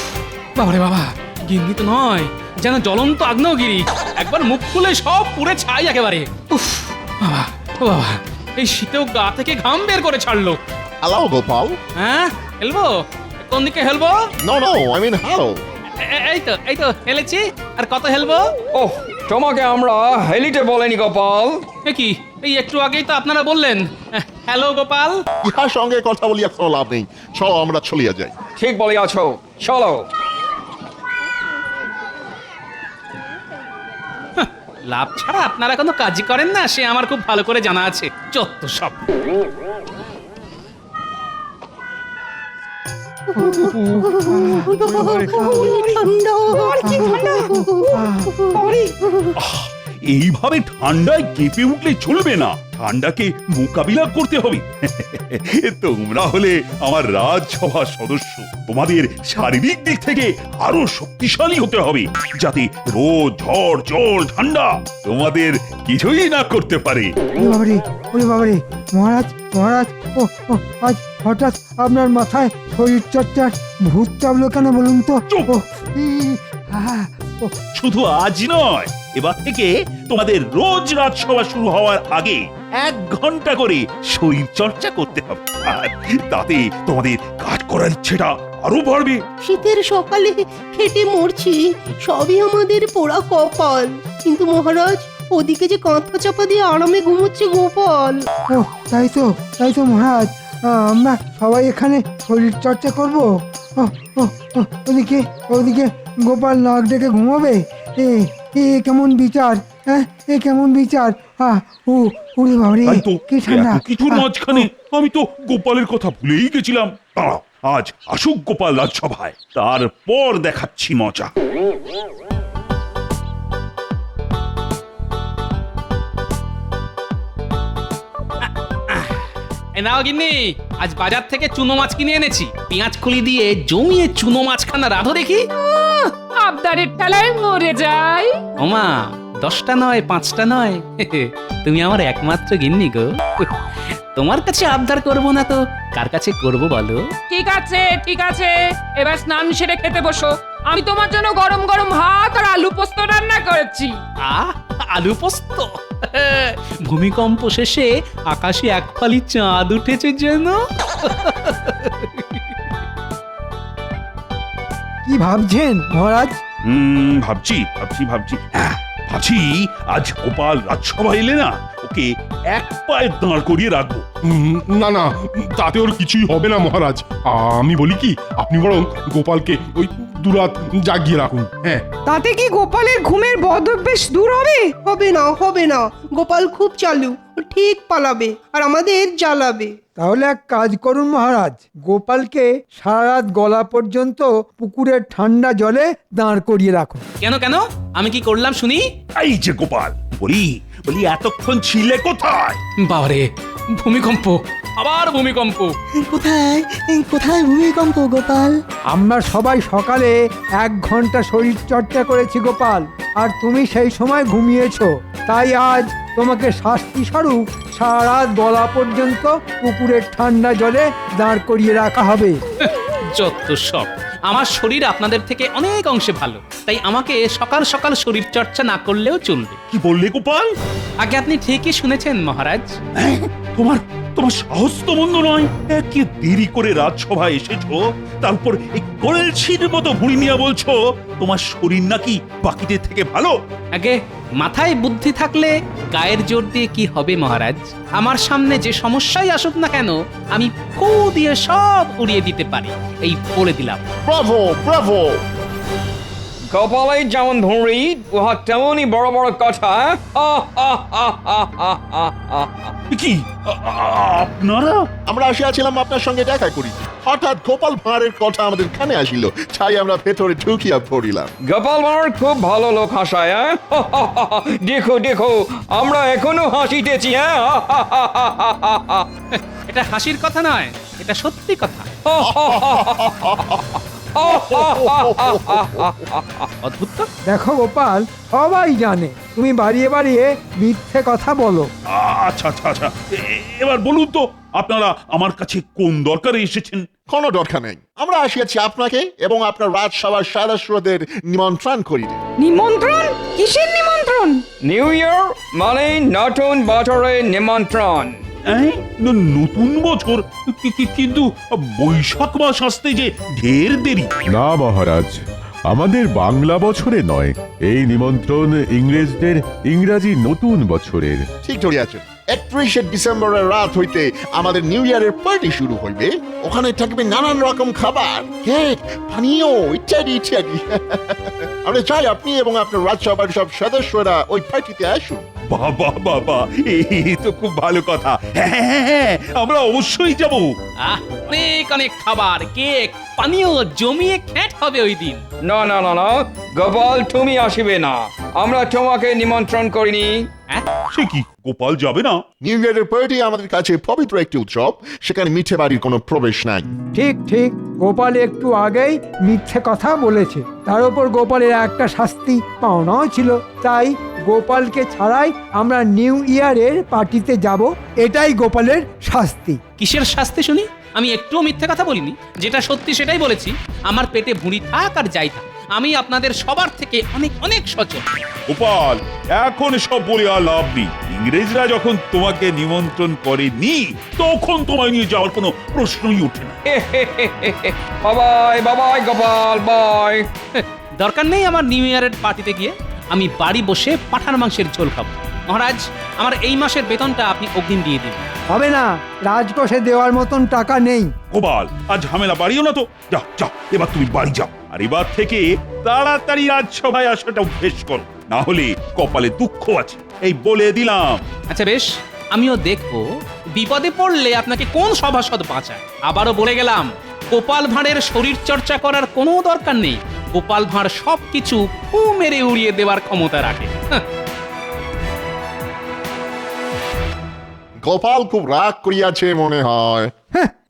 বাবারে বাবা, গিন্নি তো নয়, যেন জ্বলন্ত আগ্নেয়গিরি। একবার মুখ খুলে সব পুড়ে ছাই একেবারে। উফ বাবা, ও বাবা, এই শীতেও গা থেকে ঘাম বের করে ছাড়লো। হ্যালো গোপাল। হ্যাঁ, হেলবো? কোন দিকে হেলবো? No no, I mean hello. এই তো হেলেছি। আর কত হেলবো? ওহ, তোমাকে আমরা হেলিতে বলেনি গোপাল। কি এই একটু আগেই তো আপনারা বললেন হ্যালো গোপাল। ইহার সঙ্গে কথা বলিয়া কোনো লাভ নেই, চলো আমরা চলিয়া যাই। ঠিক বলিয়াছ, চলো। লাভ ছাড়া আপনারা কোনো কাজই করেন না, সে আমার খুব ভালো করে জানা আছে। যত সব। এইভাবে ঠান্ডায় কেঁপে উঠলে চলবে না, ঠান্ডাকে মোকাবিলা করতে হবে। তোমরা হলে আমার রাজসভার সদস্য, তোমাদের শারীরিক দিক থেকে আরো শক্তিশালী হতে হবে, যাতে রোদ, ঝড়, জল, ঠান্ডা তোমাদের কিছুই না করতে পারে। ওরে বাবারে, মহারাজ মহারাজ, ও আজ হঠাৎ আপনার মাথায় শরীর চর্চার ভূত চাপলো কেন বলুন তো? শুধু আজ নয়, এবার থেকে তোমাদের রোজ রাজসভা শুরু হওয়ার আগে 1 ঘন্টা করে শরীর চর্চা করতে হবে, আর তাতে তোমাদের কাজ করার ইচ্ছেটা আরো বাড়বে। শীতের সকালে খেটে মরছি, সবই আমাদের পোড়া কপাল। কিন্তু মহারাজ, ওদিকে যে কাঁথা চাপা দিয়ে আরামে ঘুমোচ্ছে গোপাল। ও তাই তো মহারাজ, আমরা সবাই এখানে শরীর চর্চা করবো। ওদিকে গোপাল নাক ডেকে ঘুমাবে। এ কেমন বিচার? হ্যাঁ, এ কেমন বিচার? ওরে বাবারে, কি ঠান্ডা! কিছুর মাঝখানে আমি তো গোপালের কথা ভুলেই গেছিলাম। দাঁড়াও, আজ আসুক গোপাল রাজসভায়, তারপর দেখাচ্ছি মজা। নাও গিন্নি, আজ বাজার থেকে চুনো মাছ কিনে এনেছি। পেঁয়াজ খুলি দিয়ে জমিয়ে চুনো মাছখানা রাধো দেখি। আবদারের ঠেলায় মরে যাই। ওমা, 10টা নয়, 5টা নয়, তুমি আমার একমাত্র গিন্নি গো। তোমার কাছে আবদার করব না তো কার কাছে করব বলো? ঠিক আছে, এবার স্নান সেরে খেতে বসো। আমি তোমার জন্য গরম গরম ভাত আর আলু পোস্ত রান্না করেছি। আলু পোস্ত? ভূমিকম্প শেষে আকাশে এক ফালি চাঁদ উঠেছে যেন। কি ভাবছেন মহারাজ? ভাবছি আজ গোপাল রাজসভা এলে না, ওকে এক পায়ে দাঁড় করিয়ে রাখবো। না না, তাতে ওর কিছুই হবে না মহারাজ। আমি বলি কি, আপনি বরং গোপালকে ওই দুরাত জাগিয়ে রাখুন। হ্যাঁ, তাতে কি গোপালের ঘুমের বদ অভ্যেস দূর হবে? হবে না, গোপাল খুব চালু, ও ঠিক পালাবে আর আমাদের জ্বালাবে। তাহলে এক কাজ করুন মহারাজ, গোপালকে সারা রাত গলা পর্যন্ত পুকুরের ঠান্ডা জলে দাঁড় করিয়ে রাখুন। কেন? আমি কি করলাম শুনি? এই যে গোপাল, বলি এতক্ষণ ছিলে কোথায়? বাবারে, ভূমিকম্প, আবার ভূমিকম্প। কোথায় ভূমিকম্প গোপাল? আমরা সবাই সকালে 1 ঘন্টা শরীর চর্চা করেছি গোপাল, আর তুমি সেই সময় ঘুমিয়েছো। তাই আজ তোমাকে শাস্তি স্বরূপ সারা রাত গলা পর্যন্ত পুকুরের ঠান্ডা জলে দাঁড় করিয়ে রাখা হবে। যত সব। আমার শরীর আপনাদের থেকে অনেক অংশে ভালো, তাই আমাকে সকাল সকাল শরীর চর্চা না করলেও চলবে। কি বললে গোপাল? আগে আপনি ঠিকই শুনেছেন মহারাজ। তোমার সাহস তো মন্দ নয়। একে দেরি করে রাজসভায় এসেছো, তারপর এই কলসির মতো ভুঁড়ি নিয়ে বলছো তোমার শরীর নাকি বাকিদের থেকে ভালো। আগে মাথায় বুদ্ধি থাকলে গায়ের জোর দিয়ে কি হবে মহারাজ? আমার সামনে যে সমস্যাই আসুক না কেন, আমি ফু দিয়ে সব উড়িয়ে দিতে পারি। এই বলে দিলাম। Bravo Bravo! কপালে যেমন ধরি উহা তেমনই বড় বড় কথা। কি আপনারা? আমরা আসিয়াছিলাম আপনার সঙ্গে দেখা করি, হঠাৎ গোপাল ভাঁড়ের কথা আমাদের কানে আসিল, তাই আমরা ভেতরে ঢুকিয়া পড়িলাম। গোপাল ভাঁড় খুব ভালো লোক হাসায়। দেখো দেখো, আমরা এখনো হাসিতেছি। এটা হাসির কথা নয়, এটা সত্যি কথা। অদ্ভুত তো। দেখো গোপাল, সবাই জানে তুমি বাড়িয়ে বাড়িয়ে মিথ্যে কথা বলো। আচ্ছা আচ্ছা আচ্ছা, এবার বলুন তো আপনারা আমার কাছে কোন দরকারে এসেছেন? কোনো দরকার নেই, আমরা আসিয়াছি আপনাকে এবং আপনার রাজসভার সদস্যদের নিমন্ত্রণ করিতে। নিমন্ত্রণ? কিসের নিমন্ত্রণ? নিউ ইয়ার মানে নতুন বছরের নিমন্ত্রণ। নতুন বছর? কিন্তু বৈশাখ মাস আসতে যে ঢের দেরি। না মহারাজ, আমাদের বাংলা বছরে নয়, এই নিমন্ত্রণ ইংরেজদের ইংরাজি নতুন বছরের। ঠিক ধরিয়াছেন, 31শে ডিসেম্বরের রাত হইতে আমাদের নিউ ইয়ারের পার্টি শুরু হইবে। ওখানে থাকবে নানান রকম খাবার, কেক, পানীয় ইত্যাদি ইত্যাদি। আমরা চাই আপনি এবং আপনার রাজসভার সব সদস্যরা ওই পার্টিতে আসুন। বাবা বাবা, এই তো খুব ভালো কথা। হ্যাঁ, আমরা অবশ্যই যাব। অনেক অনেক খাবার, কেক, পানীয় জমিয়ে খ্যাট হবে ওই দিন। না না না না গোপাল, তুমি আসিবে না, আমরা তোমাকে নিমন্ত্রণ করিনি। সে কি, গোপাল যাবে না? নিউ ইয়ারের পার্টি আমাদের কাছে পবিত্র একটি উৎসব, সেখানে মিঠে বাড়ির কোনো প্রবেশ নাই। ঠিক ঠিক, গোপাল একটু আগেই মিথ্যে কথা বলেছে, তার উপর গোপালের একটা শাস্তি পাওনাও ছিল, তাই গোপালকে ছাড়াই আমরা নিউ ইয়ারের পার্টিতে যাব, এটাই গোপালের শাস্তি। কিসের শাস্তি শুনি? আমি একটুও মিথ্যে কথা বলিনি, যেটা সত্যি সেটাই বলেছি। আমার পেটে ভুঁড়ি থাক আর যাই থাক, আমি আপনাদের সবার থেকে অনেক অনেক সচেতন। গোপাল, এখন সব বলে আর লাভ নেই। ইংরেজরা যখন তোমাকে নিমন্ত্রণ করেনি, তখন তোমায় নিয়ে যাওয়ার কোনো প্রশ্নই ওঠে না। বাবাই বাবাই গোপাল, বাই। দরকার নেই আমার নিউ ইয়ারের পার্টিতে গিয়ে, আমি বাড়ি বসে পাঠার মাংসের ঝোল খাবো। মহারাজ, আমার এই মাসের বেতনটা আপনি অগ্রিম দিয়ে দিন। হবে না, রাজকোষে দেওয়ার মতন টাকা নেই। গোপাল, আর ঝামেলা বাড়িও না তো। যাও যাও, এবার তুমি বাড়ি যাও, আর এবার থেকে তাড়াতাড়ি রাজসভায় আসাটা অভ্যেস করো, না হলে কপালে দুঃখ আছে, এই বলে দিলাম। আচ্ছা বেশ, আমিও দেখবো বিপদে পড়লে আপনাকে কোন সভাসদ বাঁচায়। আবারও বলে গেলাম, গোপাল ভাঁড়ের শরীর চর্চা করার কোনো দরকার নেই। গোপাল ভাঁড় সবকিছু ফু মেরে উড়িয়ে দেওয়ার ক্ষমতা রাখে। গোপাল খুব রাগ করিয়াছে মনে হয়।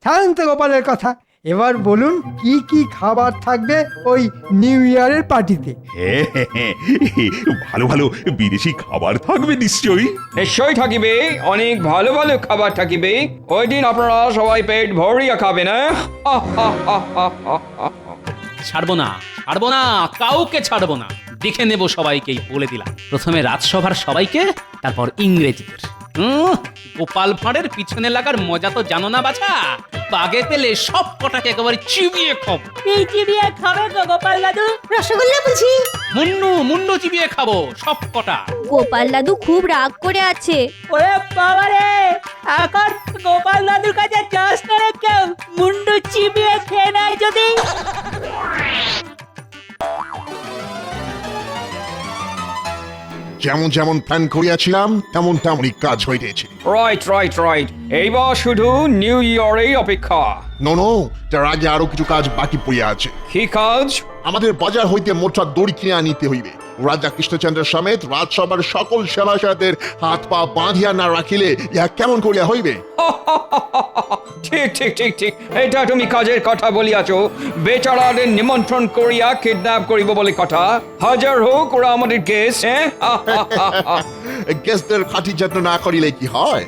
ছাড়েন তো গোপালের কথা, এবার বলুন কি কি খাবার থাকবে ওই নিউ ইয়ারের পার্টিতে? ভালো ভালো বিদেশি খাবার থাকবে নিশ্চয়ই। নিশ্চয়ই থাকিবে, অনেক ভালো ভালো খাবার থাকিবে। ওই দিন আপনারা সবাই পেট ভরিয়া খাবেন। ছাড়বো না, ছাড়বো না, কাউকে ছাড়বো না। দেখে নেব সবাইকেই, বলে দিলাম। প্রথমে রাজসভার সবাইকে, তারপর ইংরেজদের। গোপাল ভাঁড়ের পিছনে লাগার মজা তো জানো না বাছা? বাগে পেলে সব কটাকে একেবারে চিবিয়ে খাবো। চিবিয়ে খাবে তো গোপাল দাদু? রসগোল্লা বুঝি? মুন্ডু মুন্ডু চিবিয়ে খাবো সব কটা। গোপাল দাদু খুব রাগ করে আছে। ওরে বাবা রে, এখন গোপাল দাদুর কাছে চাষ করে কেউ মুন্ডু চিবিয়ে খেয়ে নেয় যদি। যেমন যেমন প্ল্যান করিয়াছিলাম তেমন তেমনই কাজ হইতেছে। রাইট রাইট রাইট, এইবার শুধু নিউ ইয়ারের অপেক্ষা। নো, তার আগে আরো কিছু কাজ বাকি পড়িয়া আছে। কি কাজ? আমাদের বাজার হইতে মোটা দড়ি কিনে আনিতে হইবে। রাজা কৃষ্ণচন্দ্র সমেত রাজসভার সকল সেবাসাদের হাত পা বাঁধিয়া না রাখিলে ইহা কেমন করিয়া হইবে? ঠিক ঠিক ঠিক ঠিক, এটা তুমি কাজের কথা বলিয়াছ। বেচারাদের নিমন্ত্রণ করিয়া কিডন্যাপ করিব বলে কথা। হাজার হোক, ওরা আমাদের গেস্ট। গেস্টদের খাঁটি যত্ন না করিলে কি হয়?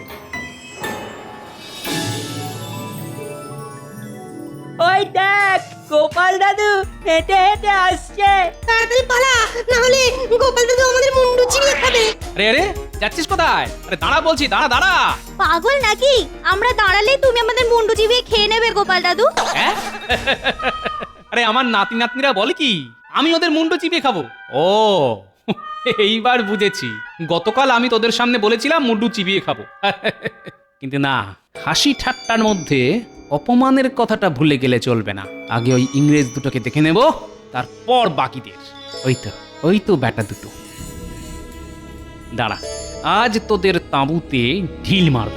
ওই দেখ, গোপাল দাদু হেঁটে হেঁটে আসছে। তাড়াতাড়ি পালা, না হলে গোপাল দাদু আমাদের মুন্ডু চিবিয়ে খাবে। আরে আরে, যাচ্ছিস কোথায়? আরে দাঁড়া বলছি, দাঁড়া দাঁড়া। পাগল নাকি? আমরা দাঁড়ালে তুমি আমাদের মুন্ডু চিবিয়ে খেয়ে নেবে গোপাল দাদু। আরে আমার নাতি নাতনিরা বলে কি আমি ওদের মুন্ডু চিবিয়ে খাবো? ও এইবার বুঝেছি, গতকাল আমি তোদের সামনে বলেছিলাম মুন্ডু চিবিয়ে খাবো। কিন্তু না, হাসি ঠাট্টার মধ্যে অপমানের কথাটা ভুলে গেলে চলবে না। আগে ওই ইংরেজ দুটোকে দেখে নেব, তারপর বাকিদের। ওই তো ব্যাটা দুটো। দাঁড়া, আজ তোদের তাঁবুতে ঢিল মারব।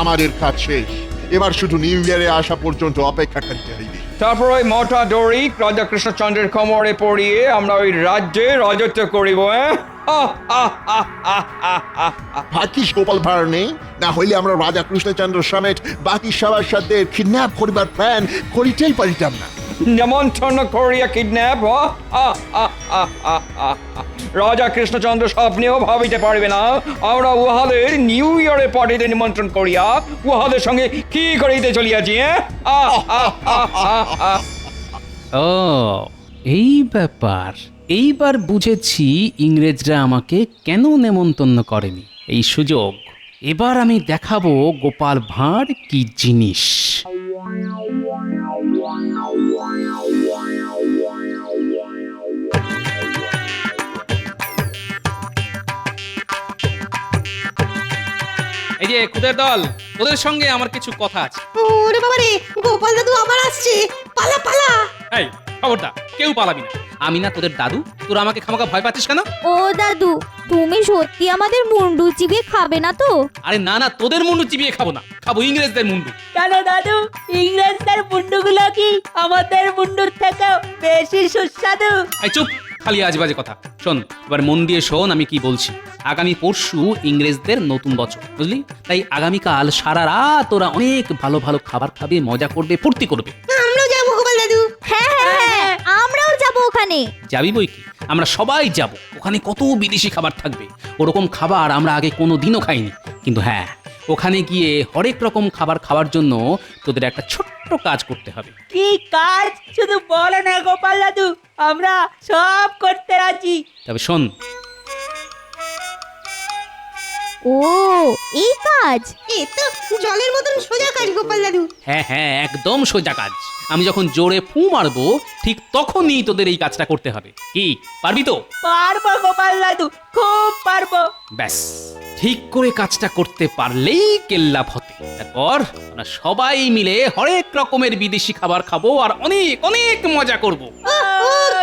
আমাদের কাজ শেষ, এবার শুধু নিউ ইয়ারে আসা পর্যন্ত অপেক্ষা করতে হইবে। তারপর ওই মোটা দড়ি রাজা কৃষ্ণচন্দ্রের কোমরে পরিয়ে আমরা ওই রাজ্যে রাজত্ব করিব। ভাগ্যিস গোপাল ভাঁড় নেই, না হইলে আমরা রাজা কৃষ্ণচন্দ্র সমেত বাকি সভাসদদের কিডন্যাপ করিবার প্ল্যান করিতেই পারিতাম না। নিমন্ত্রণ করিয়া কিডন্যাপ, রাজা কৃষ্ণচন্দ্র স্বপ্নেও ভাবিতে পারবে না আমরা উহাদের নিউ ইয়ারের পার্টিতে নিমন্ত্রণ করিয়া উহাদের সঙ্গে কি করিতে চলিয়াছি। ও এই ব্যাপার, এইবার বুঝেছি ইংরেজরা আমাকে কেন নেমন্তন্ন করেনি। এই সুযোগ এবার আমি দেখাবো গোপাল ভাঁড় কি জিনিস। এই যে খুদের দল, ওদের সঙ্গে আমার কিছু কথা আছে। ওরে বাবা রে, গোপাল দাদু আবার আসছে, পালা পালা। এই খবরদার, কেউ পালাবি না। আমি না তোদের দাদু, তোরা আমাকে খামাখা ভয় পাচ্ছিস কেন? ও দাদু, তুমি সত্যি আমাদের মুন্ডু চিবিয়ে খাবে না তো? আরে না না, তোদের মুন্ডু চিবিয়ে খাবো না, খাবো ইংরেজদের মুন্ডু। কেন দাদু, ইংরেজদের মুন্ডুগুলো কি আমাদের মুন্ডুর থেকে বেশি সুস্বাদু? এই চুপ, খালি আজেবাজে কথা। শোন, এবার মন দিয়ে শোন আমি কি বলছি। আগামী পরশু ইংরেজদের নতুন বছর, বুঝলি? তাই আগামীকাল সারা রাত ওরা অনেক ভালো ভালো খাবার খাবে, মজা করবে, ফুর্তি করবে। আমরাও যাবো গোপাল দাদু। হ্যাঁ, আমরাও যাবো ওখানে। যাবি বই কি, আমরা সবাই যাব। ওখানে কত বিদেশি খাবার থাকবে, ওরকম খাবার আমরা আগে কোনো দিনও খাইনি। কিন্তু হ্যাঁ, ওখানে গিয়ে হরেক রকম খাবার খাওয়ার জন্য তোদের একটা ছোট্ট কাজ করতে হবে। কি কাজ শুধু বলো না গোপাল দাদু, আমরা সব করতে রাজি। তবে শোন, ও এই কাজ, এ তো জলের মতন সোজা কাজ গোপাল দাদু। হ্যাঁ হ্যাঁ, একদম সোজা কাজ। আমি যখন জোরে ফু মারবো ঠিক তখনই তোদের এই কাজটা করতে হবে। কি পারবি তো? পারবো গোপাল দাদু, খুব পারবো। ব্যাস, ঠিক করে কাজটা করতে পারলেই কেল্লা ফতে। তারপর আমরা সবাই মিলে হরেক রকমের বিদেশি খাবার খাবো আর অনেক অনেক মজা করবো।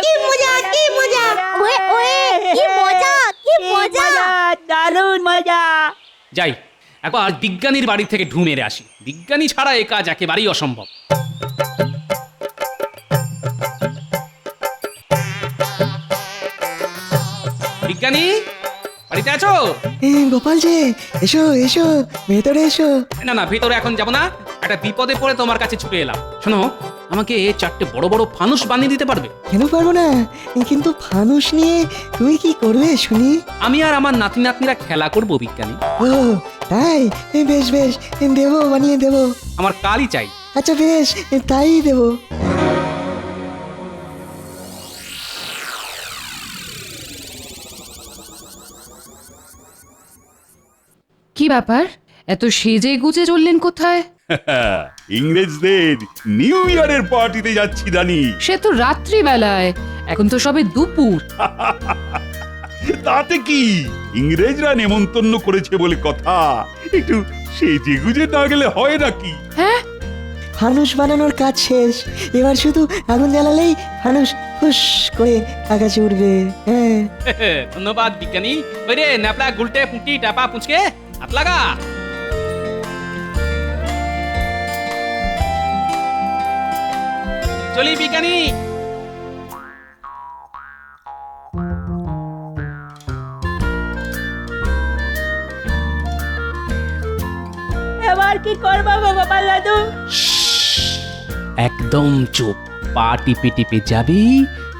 কি মজা, কি মজা। ওয়ে ওয়ে, কি মজা, কি মজা, দারুণ মজা। যাই, একবার বিজ্ঞানীর বাড়ি থেকে ঢু মেরে আসি। বিজ্ঞানী ছাড়া এ কাজ একেবারেই অসম্ভব। বিজ্ঞানী, বাড়িতে আছো? গোপাল যে, এসো এসো, ভেতরে এসো। না না, ভেতরে এখন যাব না, একটা বিপদে পড়ে তোমার কাছে ছুটে এলাম। শোনো, আমাকে 4টে বড় বড় ফানুস বানিয়ে দিতে পারবে? কেন পারবো না, কিন্তু ফানুস নিয়ে তুমি কি করবে শুনি? আমি আর আমার নাতি নাতনিরা খেলা করবো বিজ্ঞানী। ও তাই, বেশ বেশ, দেবো, বানিয়ে দেবো। আমার কালই চাই। আচ্ছা বেশ, তাই দেবো। কি ব্যাপার, এত সেজে গুজে চললেন কোথায়? ইংরেজদের নিউ ইয়ারের পার্টিতে যাচ্ছি রানী। সে তো রাত্রিবেলায়, এখন তো সবে দুপুর। তাতে কি, ইংরেজরা নেমন্তন্ন করেছে বলে কথা, একটু সেজে গুজে না গেলে হয় নাকি? হ্যাঁ, ফানুস বানানোর কাজ শেষ, এবার শুধু আগুন জ্বালালেই ফানুস ফুস করে আকাশে উঠবে। হ্যাঁ, ধন্যবাদ বিজ্ঞানী। ওই রে ন্যাপলা গুলটে পুঁটি টাপা পুঁচকে হাত লাগা। চলি বিজ্ঞানী। এবার কি করবো গোপাল দাদু? একদম চুপ, পা টিপে টিপে যাবি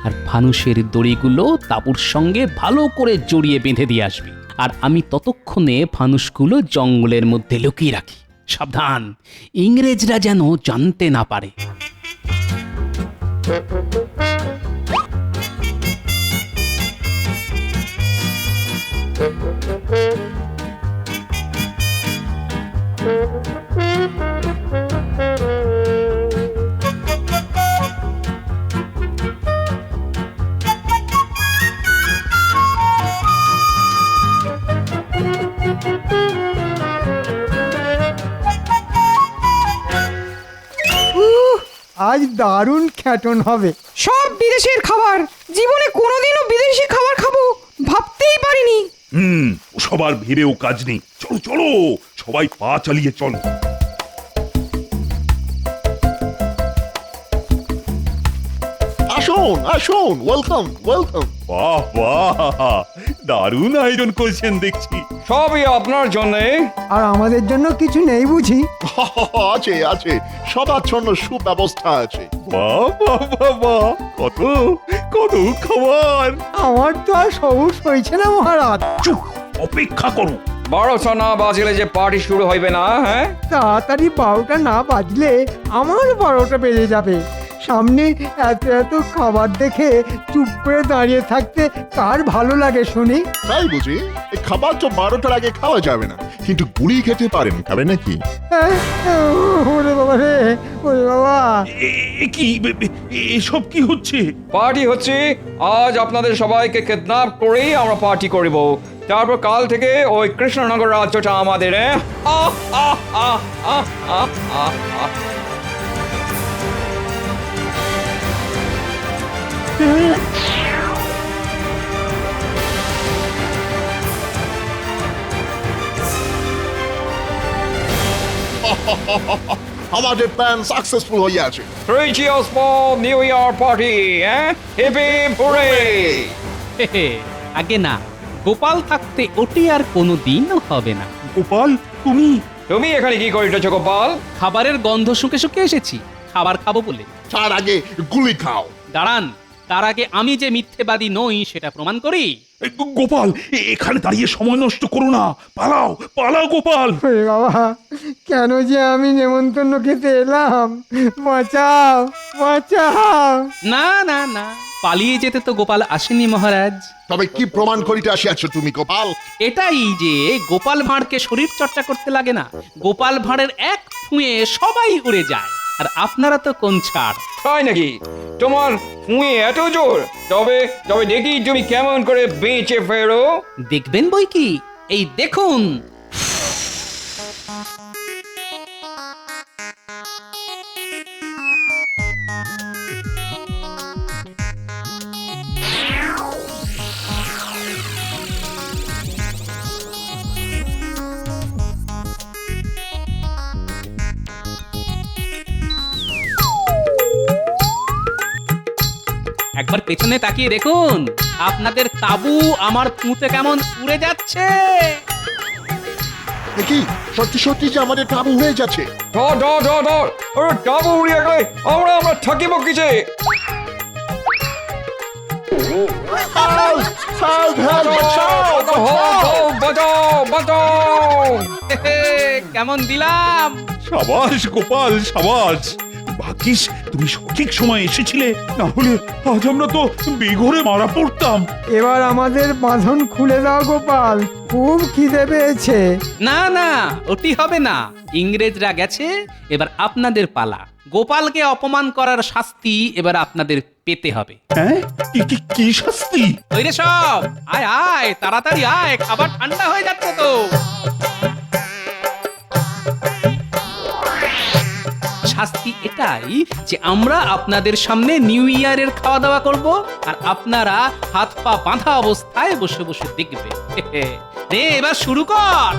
আর ফানুসের দড়িগুলো তাঁবুর সঙ্গে ভালো করে জড়িয়ে বেঁধে দিয়ে আসবি। আর আমি ততক্ষণে ফানুসগুলো জঙ্গলের মধ্যে লুকিয়ে রাখি। সাবধান, ইংরেজরা যেন জানতে না পারে। আজ দারুণ খ্যাটন হবে। সব বিদেশের খাবার, জীবনে কোনোদিনও বিদেশি খাবার খাবো ভাবতেই পারিনি। সবার ভেবেও কাজ নেই, চলো চলো সবাই পা চালিয়ে চলো। আসুন আসুন, ওয়েলকাম ওয়েলকাম। বাহ বাহ, দারুণ আয়োজন করেছেন দেখছি। সবই আপনার জন্যে। আর আমাদের জন্য কিছু নেই বুঝি? আছে আছে, সবার জন্য সুব্যবস্থা আছে। বাহ বাহ বাহ বাহ, কত কত খাবার। আমার তো আর সবুজ হয়েছে না মহারাজ। চুপ, অপেক্ষা করো। 12টা না বাজলে যে পার্টি শুরু হইবে না। হ্যাঁ, তাড়াতাড়ি 12টা না বাজলে আমার 12টা বেজে যাবে। সামনে এত এত খাবার দেখে চুপ করে দাঁড়িয়ে থাকতে কার ভালো লাগে শুনি? তাই বুঝি? এই খাবার তো 12টার আগে খাওয়া যাবে না, কিন্তু গুলি খেতে পারেন, খাবে নাকি? ওরে বাবা রে, ওরে বাবা। কি এসব কি হচ্ছে? পার্টি হচ্ছে। আজ আপনাদের সবাইকে কিডন্যাপ করেই আমরা পার্টি করব। তারপর কাল থেকে ওই কৃষ্ণনগর রাজ্যটা আমাদের। আহ আহ আহ আহ আহ আহ আহ। আমাদের প্ল্যান সাকসেসফুল হয়ে আছে। 3 cheers for New Year party, hip hip hooray! আগে না, গোপাল থাকতে ওটি আর কোনোদিনও হবে না। গোপাল, তুমি তুমি এখানে কি করিতেছ গোপাল? খাবারের গন্ধ শুকে শুকে এসেছি, খাবার খাবো বলে। তার আগে গুলি খাও। দাঁড়ান, তার আগে আমি যে মিথ্যেবাদী নই সেটা প্রমাণ করি। গোপাল, এখানে দাঁড়িয়ে সময় নষ্ট করো না, পালাও পালাও গোপাল। ওরে বাবা, কেন যে আমি নেমন্তন্ন খেতে এলাম? বাঁচাও বাঁচাও। না না না, পালিয়ে যেতে তো গোপাল আসেনি মহারাজ। তবে কি প্রমাণ করিতে আসিয়াছ তুমি গোপাল? এটাই যে গোপাল ভাঁড়কে শরীর চর্চা করতে লাগে না। গোপাল ভাঁড়ের এক ফুঁয়ে সবাই উড়ে যায়, আর আপনারা তো কোন ছাড়। তাই নাকি? তোমার ফুঁয়ে এত জোর? তবে তবে দেখি তুমি কেমন করে বেঁচে ফেরো। দেখবেন বই কি, এই দেখুন। একবার পেছনে তাকিয়ে দেখুন, আপনাদের তাবু আমার ফুঁতে কেমন উড়ে যাচ্ছে। দেখি, সত্যি সত্যি যে আমাদের তাবু হয়ে যাচ্ছে। ধর ধর ধর ধর, ওরে তাবু উড়িয়ে গেলে আমরা আমরা থাকিব কিসে? কেমন দিলাম? সাবাস গোপাল, সাবাস। ভাগ্যিস তুমি সঠিক সময় এসেছিলে, না হলে আজ আমরা তো বেঘরে মারা পড়তাম। এবার আমাদের বাঁধন খুলে দাও গোপাল, খুব খিদে পেয়েছে। না না, ওটি হবে না। ইংরেজরা গেছে, এবার আপনাদের পালা। গোপালকে অপমান করার শাস্তি এবার আপনাদের পেতে হবে। হ্যাঁ, কি শাস্তি? ওই রে সব, আয় আয় তাড়াতাড়ি আয়, খাবার ঠান্ডা হয়ে যাচ্ছে তো। শাস্তি এটাই যে আমরা আপনাদের সামনে নিউ ইয়ারের খাওয়া দাওয়া করব, আর আপনারা হাত পা বাঁধা অবস্থায় বসে বসে দেখবেন। রে, এবার শুরু কর।